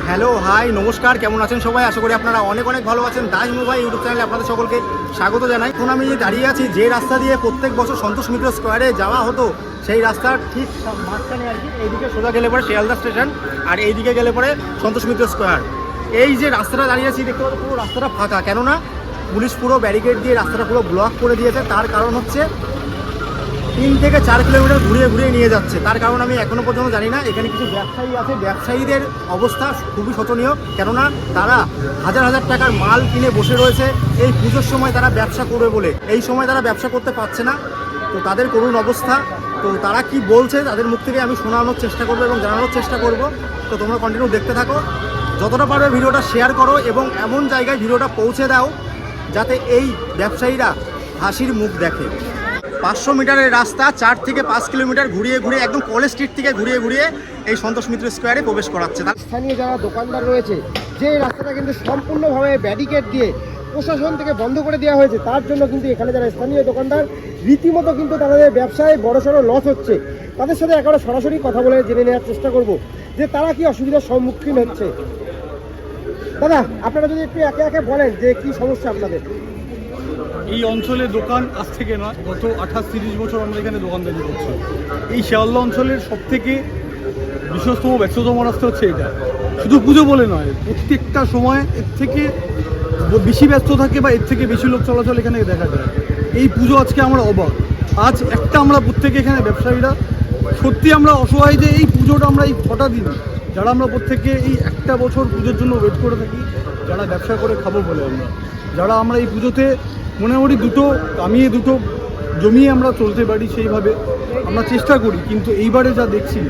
Hello hi নমস্কার, কেমন আছেন সবাই? আশা করি আপনারা অনেক অনেক ভালো আছেন। দাস মোবাইল ইউটিউব চ্যানেলে আপনাদের সকলকে স্বাগত জানাই। এখন আমি দাঁড়িয়ে আছি যে রাস্তা দিয়ে প্রত্যেক বছর সন্তোষ মিত্র স্কোয়ারে যাওয়া হতো, সেই রাস্তার ঠিক মাঝখানে আর কি। এইদিকে সোজা গেলে পরে শিয়ালদা স্টেশন, আর এইদিকে গেলে পরে সন্তোষ মিত্র স্কোয়ার। এই যে রাস্তাটা দাঁড়িয়ে আছি দেখতে পাচ্ছি পুরো রাস্তাটা ফাঁকা, কেননা পুলিশ পুরো ব্যারিকেড দিয়ে রাস্তাটা পুরো ব্লক করে দিয়েছে। তার কারণ হচ্ছে 3 থেকে 4 কিলোমিটার ঘুরিয়ে ঘুরিয়ে নিয়ে যাচ্ছে। তার কারণ আমি এখনও পর্যন্ত জানি না। এখানে কিছু ব্যবসায়ী আছে, ব্যবসায়ীদের অবস্থা খুবই শোচনীয়, কেননা তারা হাজার হাজার টাকার মাল কিনে বসে রয়েছে এই পুজোর সময় তারা ব্যবসা করবে বলে। এই সময় তারা ব্যবসা করতে পারছে না, তো তাদের করুণ অবস্থা। তো তারা কি বলছে তাদের মুখ থেকে আমি শোনানোর চেষ্টা করবো এবং জানানোর চেষ্টা করব। তো তোমরা কন্টিনিউ দেখতে থাকো, যতটা পারবে ভিডিওটা শেয়ার করো এবং এমন জায়গায় ভিডিওটা পৌঁছে দাও যাতে এই ব্যবসায়ীরা হাসির মুখ দেখে। 500 মিটারের রাস্তা 4 থেকে 5 কিলোমিটার ঘুরিয়ে ঘুরিয়ে একদম কলেজ স্ট্রিট থেকে ঘুরিয়ে ঘুরিয়ে এই সন্তোষ মিত্র স্কোয়ারে প্রবেশ করাচ্ছে। স্থানীয় যারা দোকানদার রয়েছে, যে রাস্তাটা কিন্তু সম্পূর্ণভাবে ব্যারিকেড দিয়ে প্রশাসন থেকে বন্ধ করে দেওয়া হয়েছে, তার জন্য কিন্তু এখানে যারা স্থানীয় দোকানদার রীতিমতো কিন্তু তাদের ব্যবসায় বড়সড় লস হচ্ছে। তাদের সাথে একেবারে সরাসরি কথা বলে জেনে নেওয়ার চেষ্টা করব যে তারা কি অসুবিধার সম্মুখীন হচ্ছে। দাদা, আপনারা যদি একটু একে একে বলেন যে কি সমস্যা আপনাদের এই অঞ্চলে। দোকান আজ থেকে নয়, গত 28-30 বছর আমরা এখানে দোকানদারি করছি। এই শিয়ালদা অঞ্চলের সবথেকে বিশ্বস্তম ব্যস্ততম রাস্তা হচ্ছে এটা। শুধু পুজো বলে নয়, প্রত্যেকটা সময় এর থেকে বেশি ব্যস্ত থাকে বা এর থেকে বেশি লোক চলাচল এখানে দেখা যায়। এই পুজো আজকে আমরা অবাক। আজ একটা আমরা প্রত্যেকে এখানে ব্যবসায়ীরা সত্যি আমরা অসহায় যে এই পুজোটা আমরা এই 6টা দিন যারা আমরা প্রত্যেকে এই একটা বছর পুজোর জন্য ওয়েট করে থাকি, যারা ব্যবসা করে খাবো বলে যারা আমরা এই পুজোতে মোটামুটি দুটো কামিয়ে দুটো জমিয়ে আমরা চলতে পারি, সেইভাবে আমরা চেষ্টা করি। কিন্তু এইবারে যা দেখছি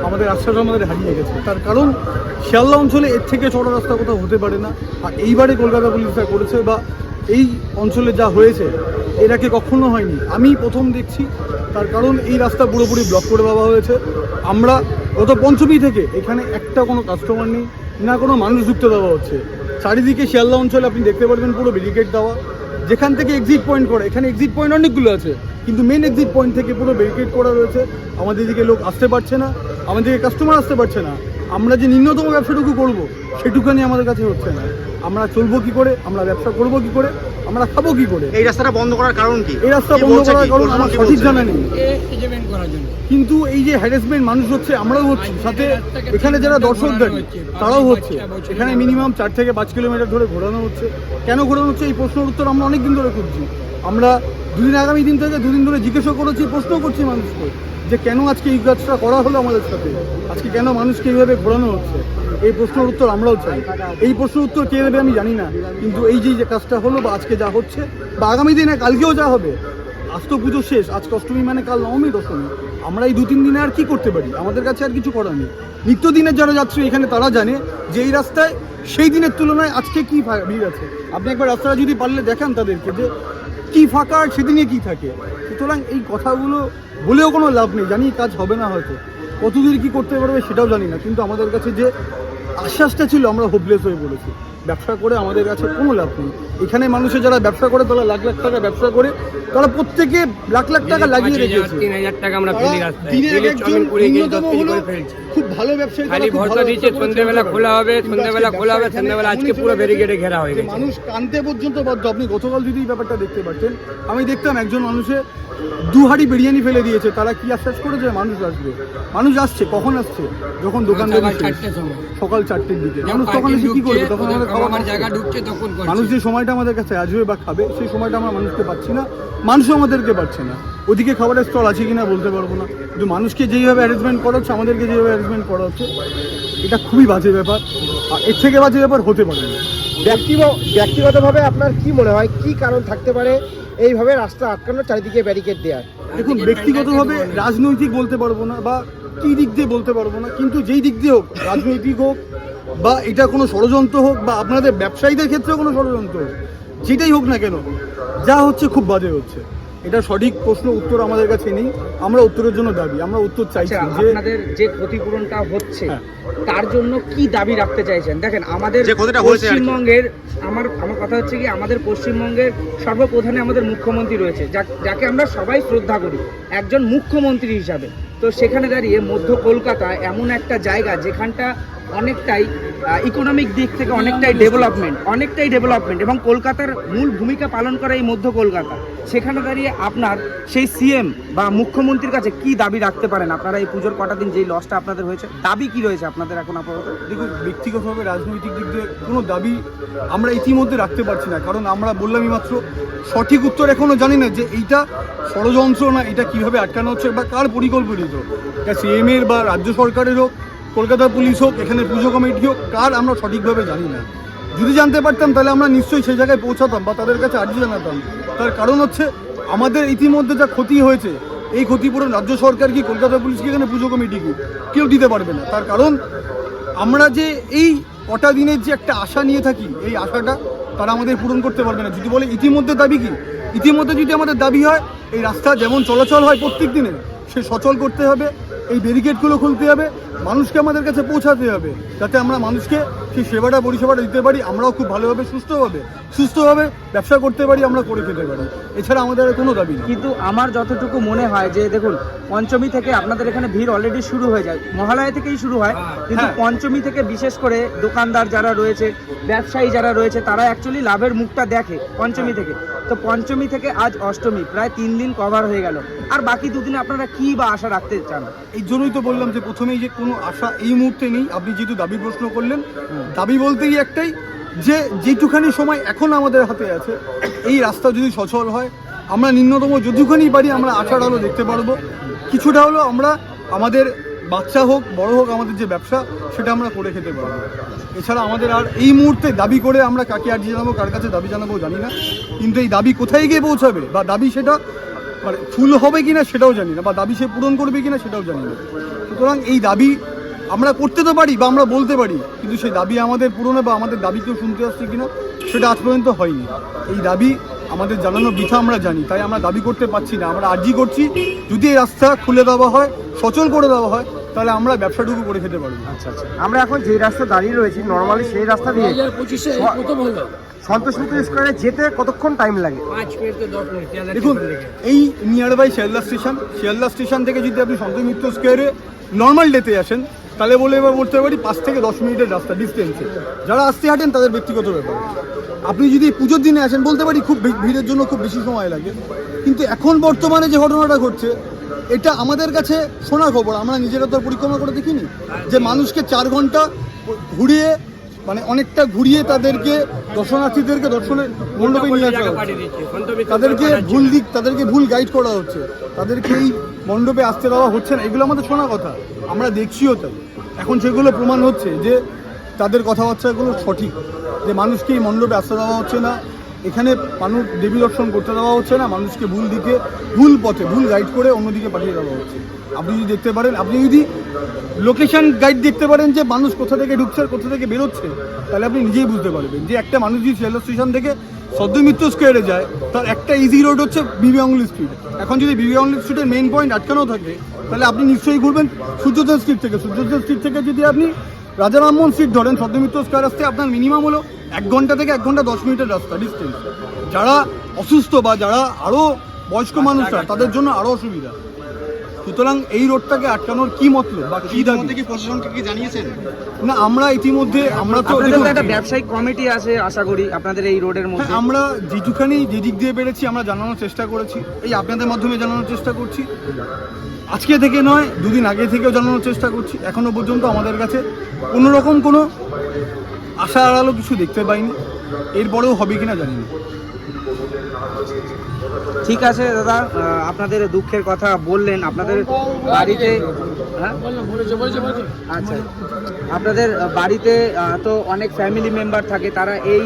আমাদের আশ্বাস আমাদের হারিয়ে গেছে। তার কারণ শিয়ালদা অঞ্চলে এর থেকে ছোট রাস্তা কোথাও হতে পারে না। আর এইবারে কলকাতা পুলিশ যা করেছে বা এই অঞ্চলে যা হয়েছে এর আগে কখনো হয়নি, আমি প্রথম দেখছি। তার কারণ এই রাস্তা পুরোপুরি ব্লক করে দেওয়া হয়েছে। আমরা গত পঞ্চমী থেকে এখানে একটা কোনো কাস্টমার নেই, না কোনো মানুষ ঢুকতে দেওয়া হচ্ছে। চারিদিকে শিয়ালদা অঞ্চলে আপনি দেখতে পারবেন পুরো ব্যারিকেড দেওয়া। যেখান থেকে এক্সিট পয়েন্ট করে, এখানে এক্সিট পয়েন্ট অনেকগুলো আছে, কিন্তু মেন এক্সিট পয়েন্ট থেকে পুরো ব্যারিকেড করা রয়েছে। আমাদের দিকে লোক আসতে পারছে না, আমাদের দিকে কাস্টমার আসতে পারছে না। আমরা যে ন্যূনতম ব্যবসাটুকু করবো সেটুকুনি আমাদের কাছে হচ্ছে না। আমরা চলবো কি করে, আমরা ব্যবসা করবো কি করে, আমরা খাবো কি করে? এই রাস্তাটা বন্ধ করার কারণ কি? এই রাস্তা বন্ধ করার কারণ আমার সঠিক জানা নেই, কিন্তু এই যে হ্যারাসমেন্ট মানুষ হচ্ছে, আমরাও হচ্ছি সাথে, এখানে যারা দর্শকদের তারাও হচ্ছে। এখানে মিনিমাম 4 থেকে 5 কিলোমিটার ধরে ঘোরানো হচ্ছে। কেন ঘোরানো হচ্ছে এই প্রশ্নের উত্তর আমরা অনেক দিন ধরে খুঁজছি। আমরা দুদিন আগামী দিন থেকে 2 দিন ধরে জিজ্ঞাসা করেছি, প্রশ্ন করছি মানুষকে যে কেন আজকে এই কাজটা করা হলো আমাদের সাথে, আজকে কেন মানুষকে এইভাবে ঘোরানো হচ্ছে। এই প্রশ্নের উত্তর আমরাও চাই। এই প্রশ্নের উত্তর কে দেবে আমি জানি না, কিন্তু এই যে কাজটা হলো বা আজকে যা হচ্ছে বা আগামী দিনে কালকেও যা হবে, আজ তো পুজো শেষ, আজকে অষ্টমী মানে কাল নবমী দশমী। আমরা এই 2-3 দিনে আর কি করতে পারি? আমাদের কাছে আর কিছু করার নেই। নিত্যদিনের যারা যাত্রী এখানে তারা জানে যে এই রাস্তায় সেই দিনের তুলনায় আজকে কি ভিড় আছে। আপনি একবার রাস্তাটা যদি পারলে দেখান তাদেরকে যে কি ফাঁকা আর সেদিনে কি থাকে। সুতরাং এই কথাগুলো বলেও কোনো লাভ নেই। জানি কাজ হবে না, হয়তো কতদূর কি করতে পারবে সেটাও জানি না, কিন্তু আমাদের কাছে যে আশ্বাসটা ছিল আমরা হোপলেস হয়ে পড়েছি। ব্যবসা করে আমাদের কাছে কোনো লাভ নেই। এখানে মানুষের যারা ব্যবসা করে তারা লাখ লাখ টাকা ব্যবসা করে, তারা প্রত্যেকে লাখ লাখ টাকা লাগিয়ে রেখেছে। 3,000 টাকা আমরা ফেলি রাস্তায়। দিনের একজন ন্যূনতম হলো খুব ভালো ব্যবসায়ী, খালি ভরসা দিচ্ছে সন্ধ্যাবেলা খোলা হবে, সন্ধ্যাবেলা খোলা হবে, সন্ধ্যাবেলা আজকে পুরো ব্যারিকেডে ঘেরা হয়ে গেছে। মানুষ কানতে পর্যন্ত বাধ্য। আপনি গতকাল যদি এই ব্যাপারটা দেখতে পাচ্ছেন, আমি দেখতাম একজন মানুষের 2 হাঁড়ি বিরিয়ানি ফেলে দিয়েছে। তারা কি আশ্বাস করেছে মানুষ আসবে? মানুষ আসছে কখন আসছে? যখন দোকানদারি সকাল 4টের দিকে। মানুষ তখন এসে কি করবে? তখন আমাদের খাবার জায়গা ঢুকছে, তখন মানুষ যে সময়টা আমাদের কাছে আসবে বা খাবে সেই সময়টা আমরা মানুষকে পাচ্ছি না, মানুষও আমাদেরকে পাচ্ছে না। ওদিকে খাবারের স্টল আছে কিনা বলতে পারবো না, কিন্তু মানুষকে যেইভাবে অ্যারেঞ্জমেন্ট করা হচ্ছে, আমাদেরকে যেভাবে অ্যারেঞ্জমেন্ট করা হচ্ছে, এটা খুবই বাজে ব্যাপার। আর এর থেকে বাজে ব্যাপার হতে পারে না। ব্যক্তিগতভাবে আপনার কি মনে হয় কি কারণ থাকতে পারে এইভাবে রাস্তা আটকানোর, চারিদিকে ব্যারিকেড দেওয়ার? দেখুন, ব্যক্তিগতভাবে রাজনৈতিক বলতে পারবো না বা কী দিক দিয়ে বলতে পারবো না, কিন্তু যেই দিক দিয়ে হোক, রাজনৈতিক হোক বা এটা কোনো ষড়যন্ত্র হোক বা আপনাদের ব্যবসায়ীদের ক্ষেত্রেও কোনো ষড়যন্ত্র হোক, যেটাই হোক না কেন, যা হচ্ছে খুব বাজে হচ্ছে। এটা সঠিক প্রশ্ন উত্তর আমাদের কাছে নেই। আমরা উত্তরের জন্য দাবি, আমরা উত্তর চাইছি। যে আপনাদের যে ক্ষতিপূরণটা হচ্ছে তার জন্য কি দাবি রাখতে চাইছেন? দেখেন, আমাদের পশ্চিমবঙ্গের আমার কথা হচ্ছে কি, আমাদের পশ্চিমবঙ্গের সর্বপ্রধানে আমাদের মুখ্যমন্ত্রী রয়েছে, যাকে আমরা সবাই শ্রদ্ধা করি একজন মুখ্যমন্ত্রী হিসাবে। তো সেখানে দাঁড়িয়ে মধ্য কলকাতা এমন একটা জায়গা যেখানটা অনেকটাই ইকোনমিক দিক থেকে অনেকটাই ডেভেলপমেন্ট এবং কলকাতার মূল ভূমিকা পালন করে এই মধ্য কলকাতা, সেখানে দাঁড়িয়ে আপনার সেই সিএম বা মুখ্যমন্ত্রীর কাছে কি দাবি রাখতে পারেন আপনারা এই পুজোর কটা দিন যেই লসটা আপনাদের হয়েছে, দাবি কি রয়েছে আপনাদের এখন আপাতত? দেখুন, ব্যক্তিগতভাবে রাজনৈতিক দিক দিয়ে কোনো দাবি আমরা ইতিমধ্যে রাখতে পারছি না, কারণ আমরা বললামই মাত্র সঠিক উত্তর এখনও জানি না যে এইটা ষড়যন্ত্র না এটা কীভাবে আটকানো হচ্ছে বা কার পরিকল্পিত, এটা সিএমের বা রাজ্য সরকারের হোক, কলকাতা পুলিশ হোক, এখানে পুজো কমিটি হোক, কার আমরা সঠিকভাবে জানি না। যদি জানতে পারতাম তাহলে আমরা নিশ্চয়ই সেই জায়গায় পৌঁছাতাম বা তাদের কাছে আর্জি জানাতাম। তার কারণ হচ্ছে আমাদের ইতিমধ্যে যা ক্ষতি হয়েছে, এই ক্ষতিপূরণ রাজ্য সরকার কি, কলকাতা পুলিশ কি, এখানে পুজো কমিটি কি, কেউ দিতে পারবে না। তার কারণ আমরা যে এই কটা দিনের যে একটা আশা নিয়ে থাকি, এই আশাটা তারা আমাদের পূরণ করতে পারবে না। যদি বলে ইতিমধ্যে দাবি কি, ইতিমধ্যে যদি আমাদের দাবি হয় এই রাস্তা যেমন চলাচল হয় প্রত্যেক দিনে সে সচল করতে হবে, এই ব্যারিকেডগুলো খুলতে হবে, মানুষকে আমাদের কাছে পৌঁছাতে হবে, যাতে আমরা মানুষকে সেই সেবাটা পরিষেবাটা দিতে পারি, আমরাও খুব ভালোভাবে সুস্থভাবে ব্যবসা করতে পারি, আমরা করে খেতে পারি। এছাড়া আমাদের আর কোনো দাবি নেই। কিন্তু আমার যতটুকু মনে হয় যে দেখুন, পঞ্চমী থেকে আপনাদের এখানে ভিড় অলরেডি শুরু হয়ে যায়, মহালয়া থেকেই শুরু হয়, কিন্তু পঞ্চমী থেকে বিশেষ করে দোকানদার যারা রয়েছে, ব্যবসায়ী যারা রয়েছে, তারা অ্যাকচুয়ালি লাভের মুখটা দেখে পঞ্চমী থেকে। তো পঞ্চমী থেকে আজ অষ্টমী, প্রায় 3 দিন কভার হয়ে গেল, আর বাকি দুদিনে আপনারা কি বা আশা রাখতে চান? এই জন্যই তো বললাম যে প্রথমেই যে কোনো আশা এই মুহূর্তে নেই। আপনি যেহেতু দাবি প্রশ্ন করলেন, দাবি বলতেই একটাই যে যেটুখানি সময় এখন আমাদের হাতে আছে, এই রাস্তা যদি সচল হয়, আমরা ন্যূনতম যতখানি পারি আমরা আশার আলো দেখতে পারবো। কিছুটা হলো আমরা আমাদের বাচ্চা হোক বড় হোক, আমাদের যে ব্যবসা সেটা আমরা করে খেতে পারবো। এছাড়া আমাদের আর এই মুহূর্তে দাবি করে আমরা কাকে আর্জি জানাবো, কার কাছে দাবি জানাবো জানি না, কিন্তু এই দাবি কোথায় গিয়ে পৌঁছাবে বা দাবি সেটা মানে ফুল হবে কিনা সেটাও জানি না, বা দাবি সে পূরণ করবে কিনা সেটাও জানি না। সুতরাং এই দাবি আমরা করতে তো পারি বা আমরা বলতে পারি, কিন্তু সেই দাবি আমাদের পূরণে বা আমাদের দাবি কেউ শুনতে আসছে কিনা সেটা আজ পর্যন্ত হয়নি। এই দাবি আমাদের জানানো বৃথা আমরা জানি, তাই আমরা দাবি করতে পারছি না। আমরা আর্জি করছি যদি এই রাস্তা খুলে দেওয়া হয়, সচল করে দেওয়া হয়, তাহলে আমরা ব্যবসাটুকু করে খেতে পারবো। আচ্ছা, আমরা এখন যে রাস্তা দাঁড়িয়ে রয়েছি, নর্মালি সেই রাস্তা দিয়ে সন্তোষ মিত্র স্কোয়ারে যেতে কতক্ষণ টাইম লাগে? 5 মিনিট থেকে 10 মিনিট। দেখুন, এই নিয়ার বাই শিয়ালদা স্টেশন থেকে যদি আপনি সন্তোষ মিত্র স্কোয়ারে নর্মাল ডেতে আসেন, তাহলে বলতে পারি 5 থেকে 10 মিনিটের রাস্তা ডিস্টেন্সে। যারা আসতে হাঁটেন তাদের ব্যক্তিগত ব্যাপার। আপনি যদি পুজোর দিনে আসেন, বলতে পারি খুব ভিড়ের জন্য খুব বেশি সময় লাগে, কিন্তু এখন বর্তমানে যে ঘটনাটা ঘটছে এটা আমাদের কাছে শোনা খবর। আমরা নিজেরা তো পরিক্রমা করে দেখিনি যে মানুষকে 4 ঘন্টা ঘুরিয়ে, মানে অনেকটা ঘুরিয়ে তাদেরকে দর্শনার্থীদেরকে দর্শনের মণ্ডপে নিয়ে আসা হচ্ছে, তাদেরকে ভুল গাইড করা হচ্ছে, তাদেরকে এই মণ্ডপে আসতে দেওয়া হচ্ছে না। এগুলো আমাদের শোনা কথা, আমরা দেখছিও তাই। এখন সেগুলো প্রমাণ হচ্ছে যে তাদের কথাবার্তাগুলো সঠিক, যে মানুষকে এই মণ্ডপে আসতে দেওয়া হচ্ছে না, এখানে মানুষ দেবী দর্শন করতে দেওয়া হচ্ছে না, মানুষকে ভুল দিকে ভুল পথে ভুল গাইড করে অন্যদিকে পাঠিয়ে দেওয়া হচ্ছে। আপনি যদি দেখতে পারেন, আপনি যদি লোকেশন গাইড দেখতে পারেন যে মানুষ কোথা থেকে ঢুকছে আর কোথা থেকে বেরোচ্ছে, তাহলে আপনি নিজেই বুঝতে পারবেন যে একটা মানুষ যদি শিয়ালদা স্টেশন থেকে সদ্য মিত্র স্কোয়ারে যায়, তার একটা ইজি রোড হচ্ছে বিবি গাঙ্গুলি স্ট্রিট। এখন যদি বিবি গাঙ্গুলি স্ট্রিটের মেইন পয়েন্ট আটকানো থাকে, তাহলে আপনি নিশ্চয়ই ঘুরবেন সূর্যোদয় স্ট্রিট থেকে। সূর্যোদয় স্ট্রিট থেকে যদি আপনি রাজা রামমোহন স্ট্রিট ধরেন, সদ্য মিত্র স্কোয়ার আসতে আপনার মিনিমাম হলো 1 ঘন্টা থেকে 1 ঘন্টা 10 মিনিটের রাস্তা ডিস্টেন্স। যারা অসুস্থ বা যারা আরও বয়স্ক মানুষরা, তাদের জন্য আরও অসুবিধা। সুতরাং এই রোডটাকে আটকানোর কি মতলব বা কি দাবি? প্রশাসনকে কি জানিয়েছেন? না, আমরা ইতিমধ্যে আমরা তো একটা ব্যবসায়িক কমিটি আছে আশা করি আপনাদের এই রোডের মধ্যে। আমরা যেটুখানি যে দিক দিয়ে পেরেছি আমরা জানানোর চেষ্টা করেছি, এই আপনাদের মাধ্যমে জানানোর চেষ্টা করছি। আজকে থেকে নয়, 2 দিন আগে থেকেও জানানোর চেষ্টা করছি। এখনো পর্যন্ত আমাদের কাছে কোনোরকম কোনো আশা আড়ালো কিছু দেখতে পাইনি, এরপরেও হবে কিনা জানি না। ঠিক আছে দাদা, আপনাদের দুঃখের কথা বললেন। আপনাদের বাড়িতে আচ্ছা, আপনাদের বাড়িতে তো অনেক ফ্যামিলি মেম্বার থাকে, তারা এই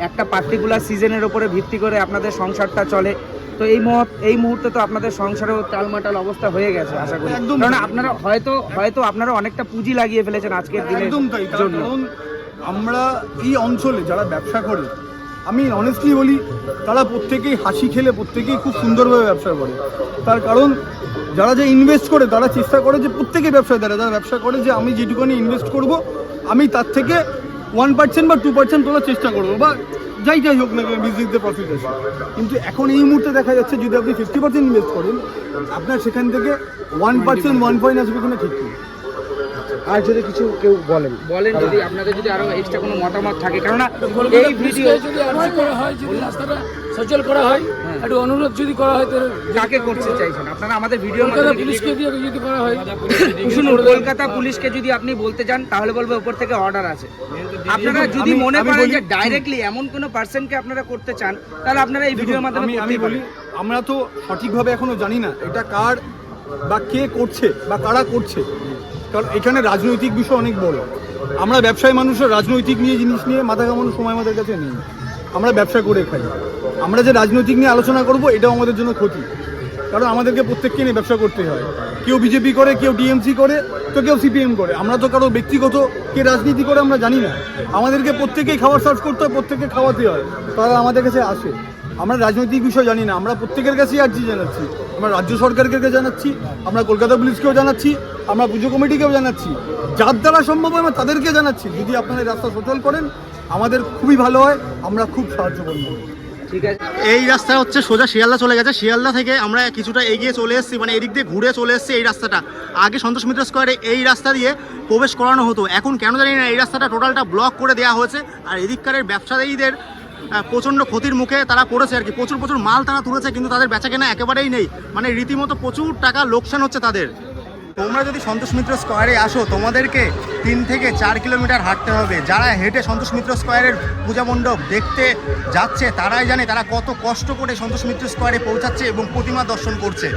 একটা পার্টিকুলার সিজনের উপরে ভিত্তি করে আপনাদের সংসারটা চলে। তো এই মুহূর্তে তো আপনাদের সংসারেও টালমাটাল অবস্থা হয়ে গেছে আশা করি, কারণ আপনারা হয়তো আপনারা অনেকটা পুঁজি লাগিয়ে ফেলেছেন আজকের দিনের জন্য। আমরা এই অঞ্চলে যারা ব্যবসা করে, আমি অনেস্টলি বলি, তারা প্রত্যেকেই হাসি খেলে প্রত্যেকেই খুব সুন্দরভাবে ব্যবসা করে। তার কারণ যারা যে ইনভেস্ট করে তারা চেষ্টা করে যে প্রত্যেকে ব্যবসায় দ্বারা যারা ব্যবসা করে যে আমি যেটুকুনি ইনভেস্ট করব আমি তার থেকে 1% বা 2% তোলার চেষ্টা করবো, বা যাই হোক না বিজনেসে প্রফিট আছে। কিন্তু এখন এই মুহূর্তে দেখা যাচ্ছে যদি আপনি 50% ইনভেস্ট করেন, আপনার সেখান থেকে 1% 1 পয়েন্ট আসবে কিনা ঠিক নেই। আর যদি কিছু কেউ বলেন বলেন যদি আপনাদের যদি আরো এক্সট্রা কোনো মতামত থাকে, কেননা এই ভিডিও যদি আর্জি করা হয়, যদি রাস্তাটা সচল করা হয়, একটু অনুরোধ যদি করা হয়, তাহলে কাকে করতে চাইছেন আপনারা আমাদের ভিডিওর কলকাতা মাধ্যমে পুলিশকে দিয়ে যদি করা হয়, শুনুন, কলকাতা পুলিশকে যদি আপনি বলতে চান তাহলে বলবো উপর থেকে অর্ডার আছে। আপনারা যদি মনে করেন যে ডাইরেক্টলি এমন কোনো পার্সনকে আপনারা করতে চান, তাহলে আপনারা এই ভিডিওর মাধ্যমে আমি বলি, আমরা তো সঠিকভাবে এখনো জানি না এটা কার বা কে করছে বা কারা করছে, কারণ এখানে রাজনৈতিক বিষয় অনেক বড়। আমরা ব্যবসায়ী মানুষের রাজনৈতিক নিয়ে জিনিস নিয়ে মাথা কামানোর সময় আমাদের কাছে নেই। আমরা ব্যবসা করে খাই, আমরা যে রাজনৈতিক নিয়ে আলোচনা করব এটাও আমাদের জন্য ক্ষতি, কারণ আমাদেরকে প্রত্যেককে নিয়ে ব্যবসা করতে হয়। কেউ বিজেপি করে, কেউ টিএমসি করে, তো কেউ সিপিএম করে। আমরা তো কারো ব্যক্তিগত কে রাজনীতি করে আমরা জানি না। আমাদেরকে প্রত্যেকেই খাবার সার্ভ করতে হয়, প্রত্যেককে খাওয়াতে হয়, তারা আমাদের কাছে আসে। আমরা রাজনৈতিক বিষয় জানি না, আমরা প্রত্যেকের কাছেই আর্জি জানাচ্ছি। আমরা রাজ্য সরকারকে জানাচ্ছি, আমরা কলকাতা পুলিশকেও জানাচ্ছি, আমরা পুজো কমিটিকেও জানাচ্ছি, যার দ্বারা সম্ভব হয় আমরা তাদেরকে জানাচ্ছি। যদি আপনারা এই রাস্তা সচল করেন আমাদের খুবই ভালো হয়, আমরা খুব সাহায্য করব। ঠিক আছে। এই রাস্তা হচ্ছে সোজা শিয়ালদা চলে গেছে। শিয়ালদা থেকে আমরা কিছুটা এগিয়ে চলে এসেছি, মানে এদিক দিয়ে ঘুরে চলে এসেছি এই রাস্তাটা। আগে সন্তোষ মিত্র স্কোয়ারে এই রাস্তা দিয়ে প্রবেশ করানো হতো, এখন কেন জানি না এই রাস্তাটা টোটালটা ব্লক করে দেওয়া হয়েছে। আর এদিককারের ব্যবসায়ীদের প্রচণ্ড ক্ষতির মুখে তারা পড়েছে আর কি। প্রচুর মাল তারা তুলেছে, কিন্তু তাদের বেচাকেনা একেবারেই নেই, মানে রীতিমতো প্রচুর টাকা লোকসান হচ্ছে তাদের। তোমরা যদি সন্তোষ মিত্র স্কোয়ারে আসো তোমাদেরকে 3 থেকে 4 কিলোমিটার হাঁটতে হবে। যারা হেঁটে সন্তোষ মিত্র স্কোয়ারের পূজা মণ্ডপ দেখতে যাচ্ছে তারাই জানে তারা কত কষ্ট করে সন্তোষ মিত্র স্কোয়ারে পৌঁছাচ্ছে এবং প্রতিমা দর্শন করছে।